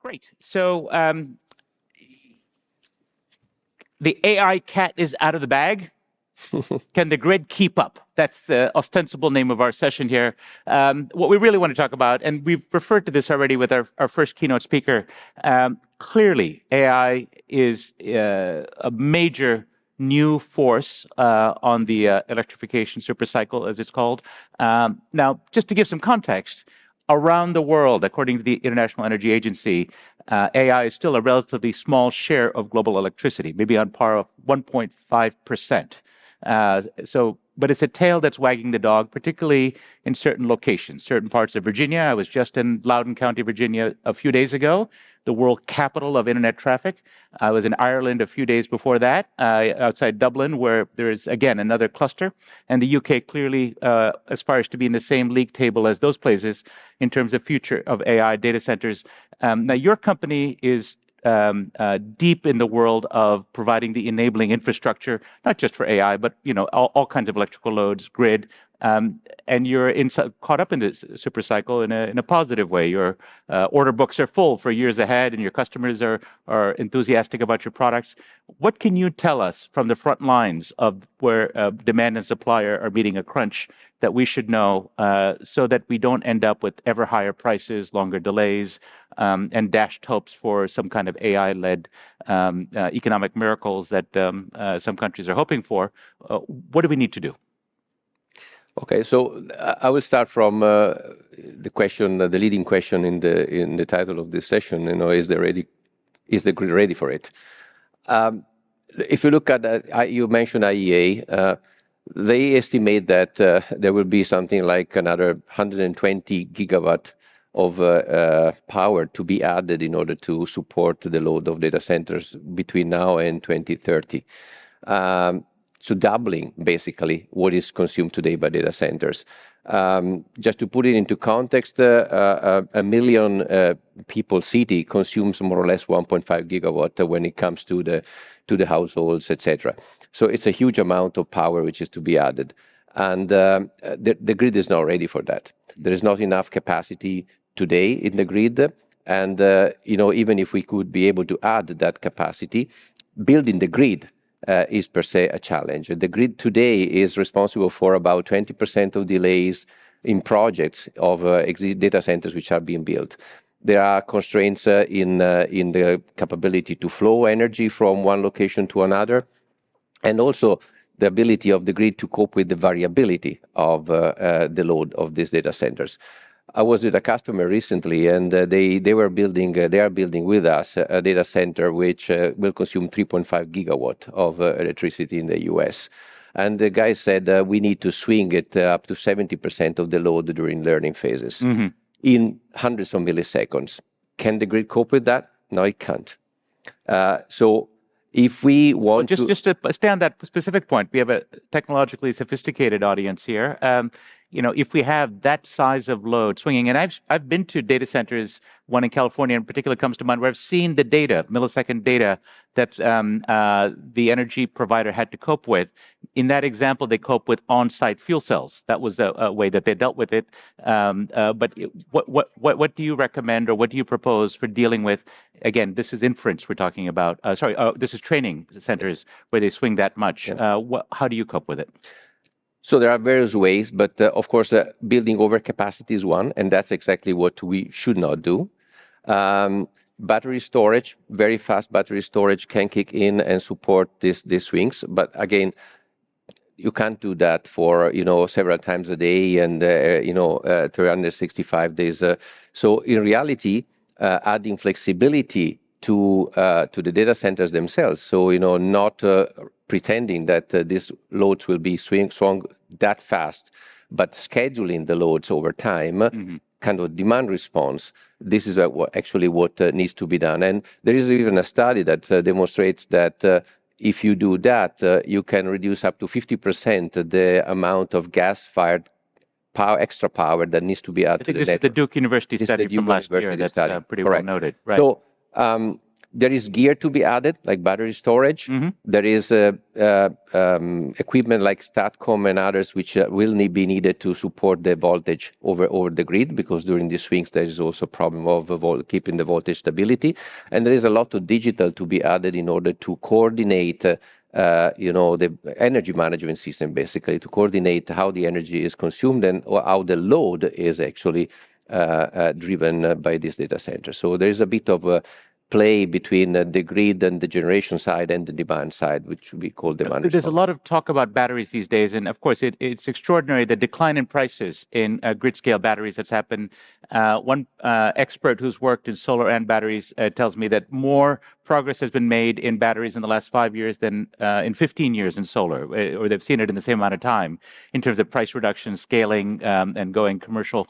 Great. So the AI cat is out of the bag. Can the grid keep up? That's the ostensible name of our session here. What we really want to talk about, and we've referred to this already with our first keynote speaker, clearly AI is a major new force on the electrification supercycle, as it's called. Now, just to give some context, around the world, according to the International Energy Agency, AI is still a relatively small share of global electricity, maybe on par of 1.5%. But it's a tail that's wagging the dog, particularly in certain locations, certain parts of Virginia. I was just in Loudoun County, Virginia, a few days ago, the world capital of internet traffic. I was in Ireland a few days before that, outside Dublin, where there is, again, another cluster. And the UK clearly aspires to be in the same league table as those places in terms of future of AI data centers. Now, your company is deep in the world of providing the enabling infrastructure, not just for AI, but all kinds of electrical loads, grid, and you're caught up in this super cycle in a positive way. Your order books are full for years ahead, and your customers are enthusiastic about your products. What can you tell us from the front lines of where demand and supply are meeting a crunch that we should know so that we don't end up with ever higher prices, longer delays, and dashed hopes for some kind of AI-led economic miracles that some countries are hoping for? What do we need to do? Okay, so I will start from the question, the leading question in the title of this session. Is the grid ready for it? If you look at you mentioned IEA. They estimate that there will be something like another 120 gigawatt of power to be added in order to support the load of data centers between now and 2030. So doubling, basically, what is consumed today by data centers. Just to put it into context, a million people city consumes more or less 1.5 gigawatt when it comes to the households, etc. So it's a huge amount of power which is to be added. And the grid is not ready for that. There is not enough capacity today in the grid. And even if we could be able to add that capacity, building the grid is per se a challenge. The grid today is responsible for about 20% of delays in projects of data centers which are being built. There are constraints in the capability to flow energy from one location to another, and also the ability of the grid to cope with the variability of the load of these data centers. I was with a customer recently, and they are building with us a data center which will consume 3.5 gigawatt of electricity in the US. And the guy said we need to swing it up to 70% of the load during learning phases in hundreds of milliseconds. Can the grid cope with that? No, it can't. So if we want just to stay on that specific point, we have a technologically sophisticated audience here. If we have that size of load swinging, and I've been to data centers, one in California in particular comes to mind, where I've seen the data, millisecond data, that the energy provider had to cope with. In that example, they cope with on-site fuel cells. That was a way that they dealt with it. But what do you recommend, or what do you propose for dealing with? Again, this is inference we're talking about. This is training centers where they swing that much. Yeah. How do you cope with it? So there are various ways, but of course, building overcapacity is one, and that's exactly what we should not do. Battery storage, very fast battery storage can kick in and support these swings. But again, you can't do that for several times a day and 365 days. So in reality, adding flexibility to the data centers themselves. So not pretending that these loads will be swung that fast, but scheduling the loads over time, kind of demand response. This is actually what needs to be done. And there is even a study that demonstrates that if you do that, you can reduce up to 50% the amount of gas-fired extra power that needs to be added to the network. This is the Duke University study from last year. That's pretty well noted. Right. So There is gear to be added, like battery storage. There is equipment like STATCOM and others, which will be needed to support the voltage over the grid, because during the swings there is also a problem of keeping the voltage stability. And there is a lot of digital to be added in order to coordinate the energy management system, basically, to coordinate how the energy is consumed and how the load is actually driven by this data center. So there is a bit of a play between the grid and the generation side and the demand side, which we call demand response. There's a lot of talk about batteries these days, and of course it's extraordinary, the decline in prices in grid-scale batteries that's happened. One expert who's worked in solar and batteries tells me that more progress has been made in batteries in the last 5 years than in 15 years in solar, or they've seen it in the same amount of time in terms of price reduction, scaling, and going commercial.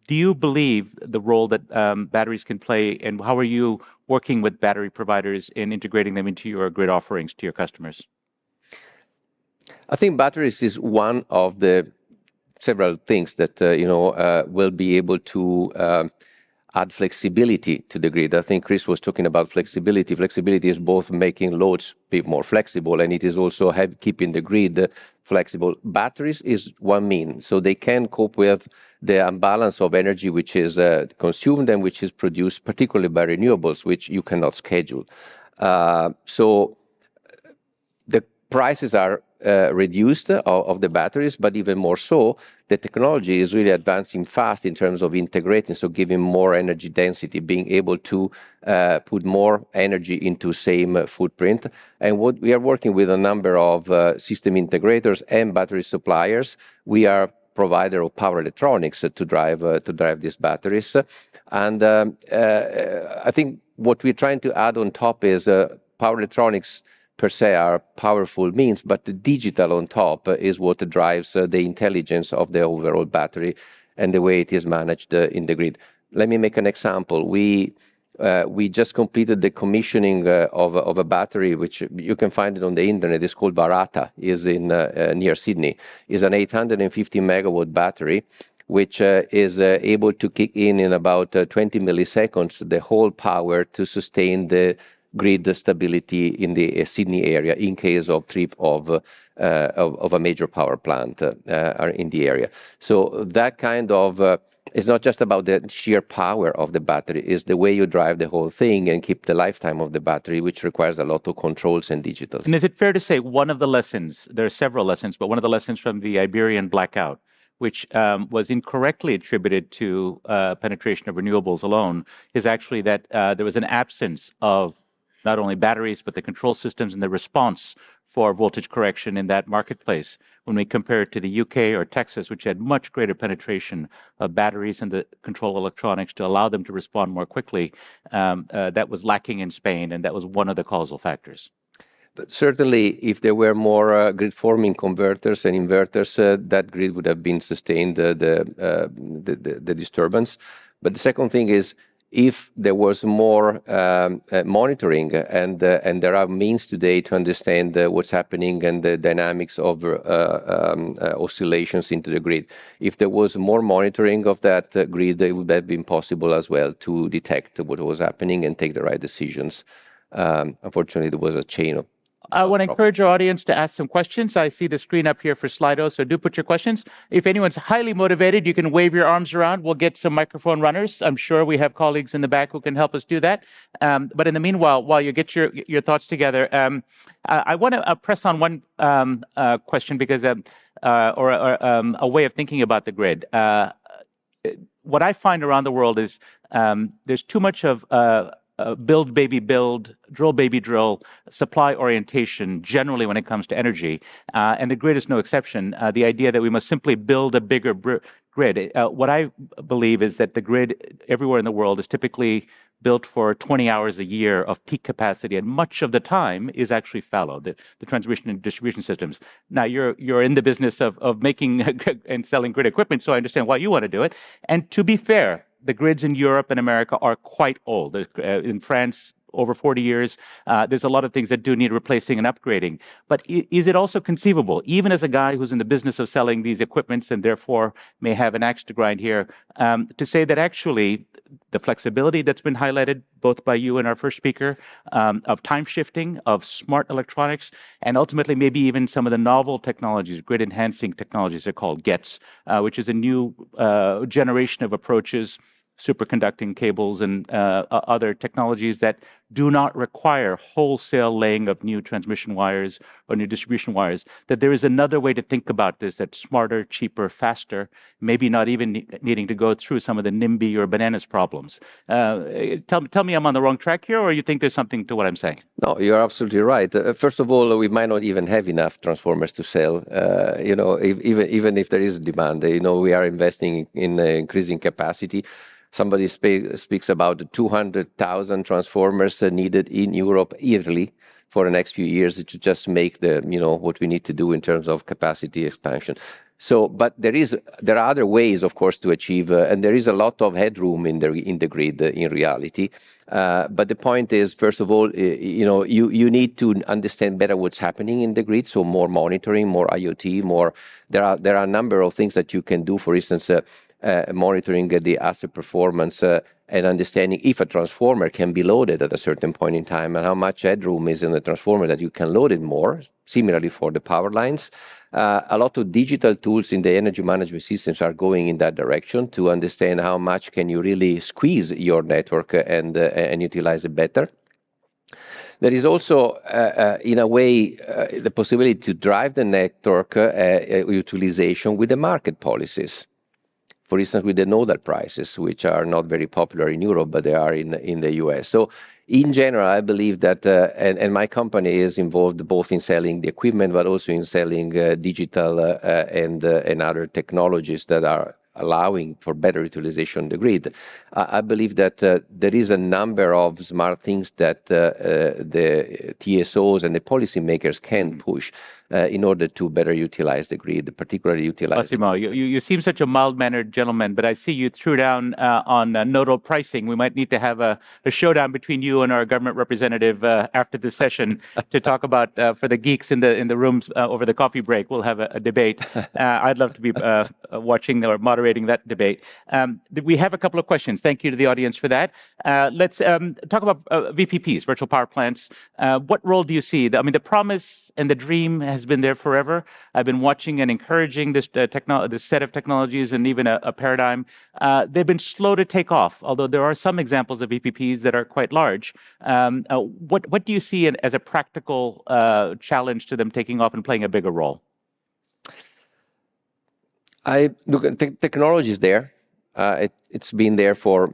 Do you believe the role that batteries can play, and how are you working with battery providers in integrating them into your grid offerings to your customers? I think batteries is one of the several things that will be able to add flexibility to the grid. I think Chris was talking about flexibility. Flexibility is both making loads be more flexible, and it is also keeping the grid flexible. Batteries is one means, so they can cope with the imbalance of energy which is consumed and which is produced particularly by renewables, which you cannot schedule. So the prices are reduced of the batteries, but even more so, the technology is really advancing fast in terms of integrating, so giving more energy density, being able to put more energy into same footprint. And what we are working with a number of system integrators and battery suppliers. We are provider of power electronics to drive these batteries. And I think what we're trying to add on top is power electronics per se are powerful means, but the digital on top is what drives the intelligence of the overall battery and the way it is managed in the grid. Let me make an example. We just completed the commissioning of a battery, which you can find it on the internet. It's called Varata, is in near Sydney. Is an 850 megawatt battery, which is able to kick in about 20 milliseconds the whole power to sustain the grid stability in the Sydney area in case of trip of a major power plant in the area. So that kind of it's not just about the sheer power of the battery, it's the way you drive the whole thing and keep the lifetime of the battery, which requires a lot of controls and digitals. And is it fair to say one of the lessons, there are several lessons, but one of the lessons from the Iberian blackout, which was incorrectly attributed to penetration of renewables alone, is actually that there was an absence of not only batteries, but the control systems and the response for voltage correction in that marketplace. When we compare it to the UK or Texas, which had much greater penetration of batteries and the control electronics to allow them to respond more quickly, that was lacking in Spain, and that was one of the causal factors. But certainly, if there were more grid-forming converters and inverters, that grid would have been sustained the disturbance. But the second thing is, if there was more monitoring, and there are means today to understand what's happening and the dynamics of oscillations into the grid. If there was more monitoring of that grid, it would have been possible as well to detect what was happening and take the right decisions. Unfortunately, there was a chain of I want to encourage our audience to ask some questions. I see the screen up here for Slido, so do put your questions. If anyone's highly motivated, you can wave your arms around. We'll get some microphone runners. I'm sure we have colleagues in the back who can help us do that. But in the meanwhile, while you get your thoughts together, I want to press on one question because, a way of thinking about the grid. What I find around the world is there's too much of build, baby, build, drill, baby, drill, supply orientation generally when it comes to energy. And the grid is no exception. The idea that we must simply build a bigger grid. What I believe is that the grid everywhere in the world is typically built for 20 hours a year of peak capacity, and much of the time is actually fallow, the transmission and distribution systems. Now, you're in the business of making and selling grid equipment, so I understand why you want to do it. And to be fair, the grids in Europe and America are quite old. In France, over 40 years. There's a lot of things that do need replacing and upgrading. But is it also conceivable, even as a guy who's in the business of selling these equipments and therefore may have an axe to grind here, to say that actually the flexibility that's been highlighted both by you and our first speaker, of time shifting, of smart electronics, and ultimately maybe even some of the novel technologies, grid enhancing technologies they're called GETs, which is a new generation of approaches, superconducting cables and other technologies that do not require wholesale laying of new transmission wires or new distribution wires, that there is another way to think about this that's smarter, cheaper, faster, maybe not even needing to go through some of the NIMBY or bananas problems. Tell me I'm on the wrong track here, or you think there's something to what I'm saying? No, you're absolutely right. First of all, we might not even have enough transformers to sell. Even if there is demand, we are investing in increasing capacity. Somebody speaks about 200,000 transformers needed in Europe yearly for the next few years to just make what we need to do in terms of capacity expansion. So, but there are other ways, of course, to achieve, and there is a lot of headroom in the grid in reality. But the point is, first of all, you need to understand better what's happening in the grid. So more monitoring, more IoT, more. There are a number of things that you can do. For instance, monitoring the asset performance and understanding if a transformer can be loaded at a certain point in time and how much headroom is in the transformer that you can load it more. Similarly for the power lines. A lot of digital tools in the energy management systems are going in that direction to understand how much can you really squeeze your network and utilize it better. There is also, in a way, the possibility to drive the network utilization with the market policies. For instance, with the nodal prices, which are not very popular in Europe, but they are in the US. So in general, I believe that, and my company is involved both in selling the equipment, but also in selling digital and other technologies that are allowing for better utilization of the grid. I believe that there is a number of smart things that the TSOs and the policymakers can push in order to better utilize the grid, particularly utilize. Massimo, you seem such a mild-mannered gentleman, but I see you threw down on nodal pricing. We might need to have a showdown between you and our government representative after this session to talk about, for the geeks in the rooms over the coffee break, we'll have a debate. I'd love to be watching or moderating that debate. We have a couple of questions. Thank you to the audience for that. Let's talk about VPPs, virtual power plants. What role do you see? I mean, the promise and the dream has been there forever. I've been watching and encouraging this set of technologies and even a paradigm. They've been slow to take off, although there are some examples of VPPs that are quite large. What do you see as a practical challenge to them taking off and playing a bigger role? Look, technology is there. It's been there for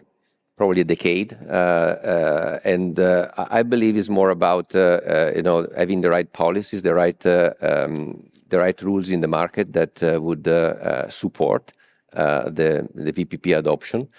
probably a decade, and I believe it's more about having the right policies, the right rules in the market that would support the VPP adoption.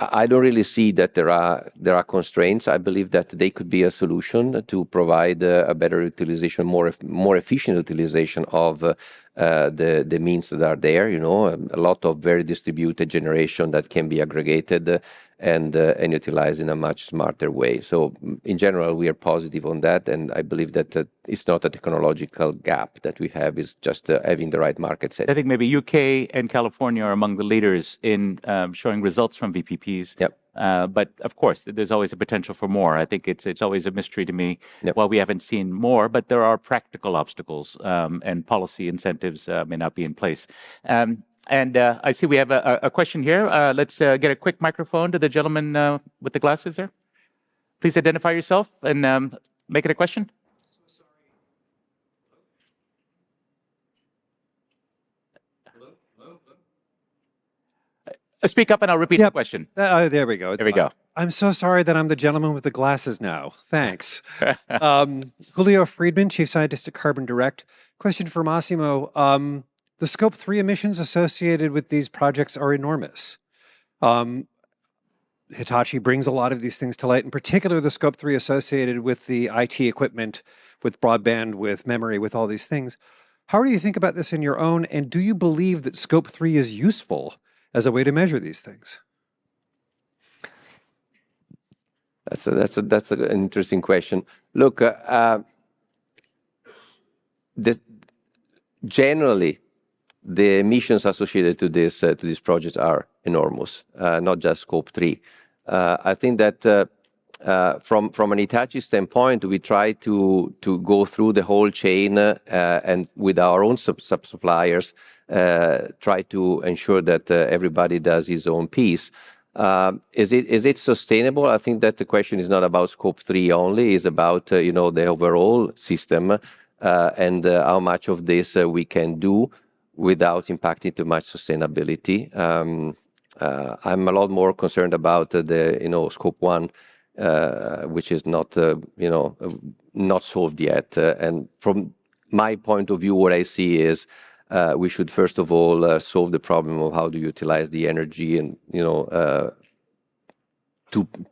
I don't really see that there are constraints. I believe that they could be a solution to provide a better utilization, more efficient utilization of the means that are there. A lot of very distributed generation that can be aggregated and utilized in a much smarter way. So in general, we are positive on that, and I believe that it's not a technological gap that we have. It's just having the right market set. I think maybe UK and California are among the leaders in showing results from VPPs. Yep. But of course, there's always a potential for more. I think it's always a mystery to me. Yep. Well, we haven't seen more, but there are practical obstacles, and policy incentives may not be in place. And I see we have a question here. Let's get a quick microphone to the gentleman with the glasses there. Please identify yourself and make it a question. Speak up and I'll repeat the question. There we go. There we go. I'm so sorry that I'm the gentleman with the glasses now. Thanks. Julio Friedman, Chief Scientist at Carbon Direct. Question for Massimo. The Scope 3 emissions associated with these projects are enormous. Hitachi brings a lot of these things to light, in particular the Scope 3 associated with the IT equipment, with broadband, with memory, with all these things. How do you think about this in your own, and do you believe that Scope 3 is useful as a way to measure these things? That's an interesting question. Look, generally, the emissions associated to this project are enormous, not just Scope 3. I think that from an Hitachi standpoint, we try to go through the whole chain and with our own sub-suppliers, try to ensure that everybody does his own piece. Is it sustainable? I think that the question is not about Scope 3 only, it's about the overall system and how much of this we can do without impacting too much sustainability. I'm a lot more concerned about the Scope 1, which is not not solved yet. And from my point of view, what I see is we should first of all solve the problem of how to utilize the energy and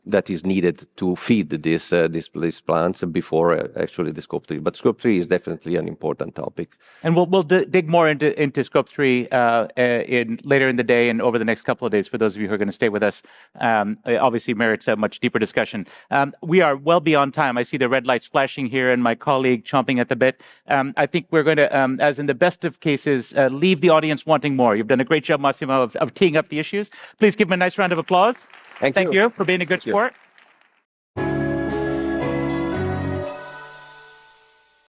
that is needed to feed these plants before actually the Scope 3. But Scope 3 is definitely an important topic. And we'll dig more into Scope 3 later in the day and over the next couple of days for those of you who are going to stay with us. It obviously merits a much deeper discussion. We are well beyond time. I see the red lights flashing here and my colleague chomping at the bit. I think we're going to, as in the best of cases, leave the audience wanting more. You've done a great job, Massimo, of teeing up the issues. Please give him a nice round of applause. Thank you for being a good sport.